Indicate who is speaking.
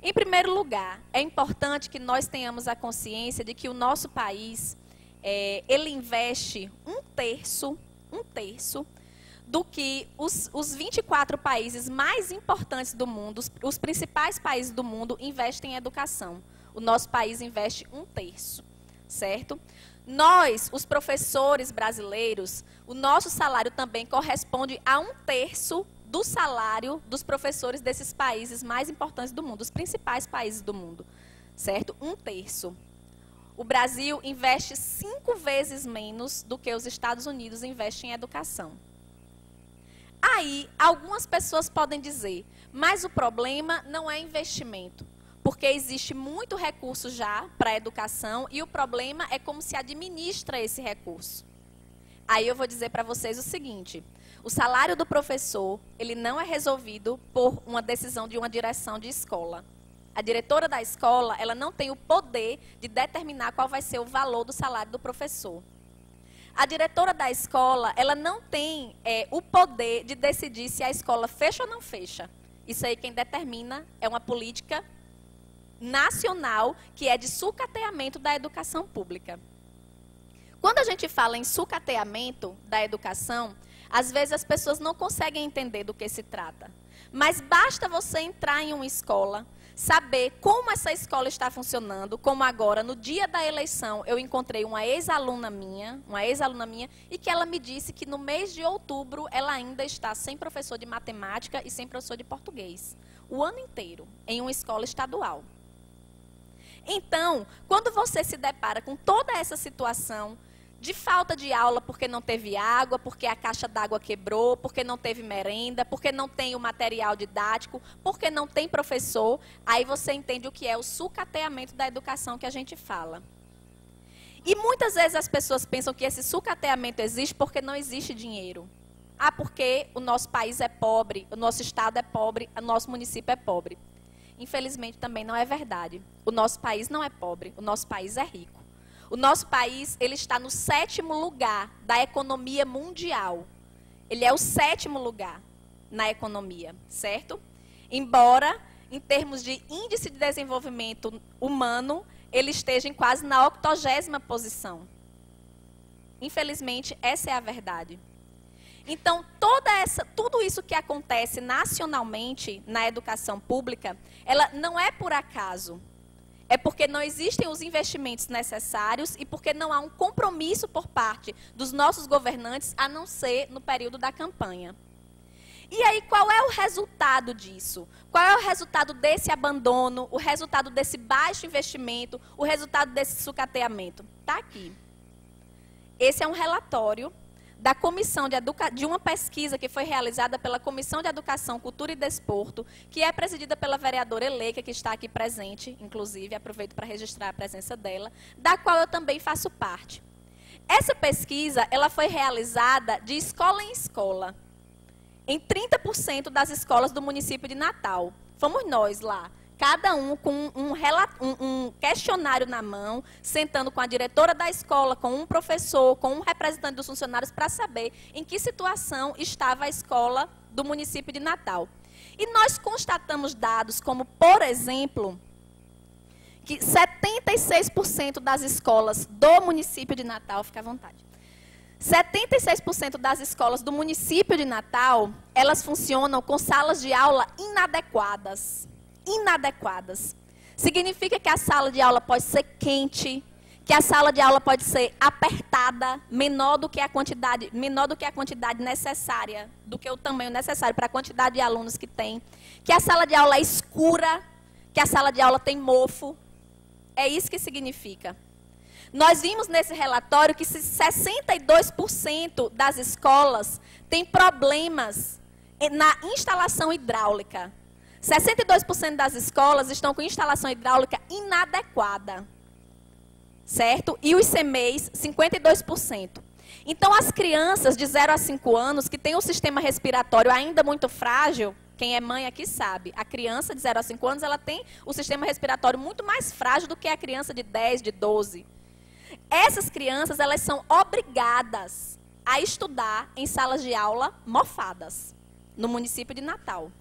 Speaker 1: Em primeiro lugar, é importante que nós tenhamos a consciência de que o nosso país, ele investe um terço do que os 24 países mais importantes do mundo, os principais países do mundo, investem em educação. O nosso país investe um terço, certo? Nós, os professores brasileiros, o nosso salário também corresponde a um terço do salário dos professores desses países mais importantes do mundo, os principais países do mundo, certo? Um terço. O Brasil investe 5 vezes menos do que os Estados Unidos investem em educação. Aí, algumas pessoas podem dizer, mas o problema não é investimento, porque existe muito recurso já para a educação e o problema é como se administra esse recurso. Aí eu vou dizer para vocês o seguinte, o salário do professor, ele não é resolvido por uma decisão de uma direção de escola. A diretora da escola, ela não tem o poder de determinar qual vai ser o valor do salário do professor. A diretora da escola, ela não tem o poder de decidir se a escola fecha ou não fecha. Isso aí quem determina é uma política nacional que é de sucateamento da educação pública. Quando a gente fala em sucateamento da educação, às vezes as pessoas não conseguem entender do que se trata. Mas basta você entrar em uma escola, saber como essa escola está funcionando, como agora, no dia da eleição, eu encontrei uma ex-aluna minha, e que ela me disse que no mês de outubro ela ainda está sem professor de matemática e sem professor de português. O ano inteiro, em uma escola estadual. Então, quando você se depara com toda essa situação de falta de aula porque não teve água, porque a caixa d'água quebrou, porque não teve merenda, porque não tem o material didático, porque não tem professor, aí você entende o que é o sucateamento da educação que a gente fala. E muitas vezes as pessoas pensam que esse sucateamento existe porque não existe dinheiro. Ah, porque o nosso país é pobre, o nosso estado é pobre, o nosso município é pobre. Infelizmente também não é verdade. O nosso país não é pobre, o nosso país é rico. O nosso país, ele está no 7º lugar da economia mundial. Ele é o 7º lugar na economia, certo? Embora, em termos de índice de desenvolvimento humano, ele esteja em quase na 80ª posição. Infelizmente, essa é a verdade. Então, tudo isso que acontece nacionalmente na educação pública, ela não é por acaso. É porque não existem os investimentos necessários e porque não há um compromisso por parte dos nossos governantes, a não ser no período da campanha. E aí, qual é o resultado disso? Qual é o resultado desse abandono, o resultado desse baixo investimento, o resultado desse sucateamento? Está aqui. Esse é um relatório da comissão de uma pesquisa que foi realizada pela Comissão de Educação, Cultura e Desporto, que é presidida pela vereadora Eleika, que está aqui presente, inclusive, aproveito para registrar a presença dela, da qual eu também faço parte. Essa pesquisa, ela foi realizada de escola em escola, em 30% das escolas do município de Natal. Fomos nós lá. Cada um com um questionário na mão, sentando com a diretora da escola, com um professor, com um representante dos funcionários, para saber em que situação estava a escola do município de Natal. E nós constatamos dados como, por exemplo, que 76% das escolas do município de Natal, fica à vontade, 76% das escolas do município de Natal, elas funcionam com salas de aula inadequadas. Significa que a sala de aula pode ser quente, que a sala de aula pode ser apertada, menor do que a quantidade necessária, do que o tamanho necessário para a quantidade de alunos que tem, que a sala de aula é escura, que a sala de aula tem mofo. É isso que significa. Nós vimos nesse relatório que 62% das escolas têm problemas na instalação hidráulica. 62% das escolas estão com instalação hidráulica inadequada, certo? E os CMEs, 52%. Então, as crianças de 0 a 5 anos, que têm um sistema respiratório ainda muito frágil, quem é mãe aqui sabe, a criança de 0 a 5 anos, ela tem o sistema respiratório muito mais frágil do que a criança de 10, de 12. Essas crianças, elas são obrigadas a estudar em salas de aula mofadas, no município de Natal.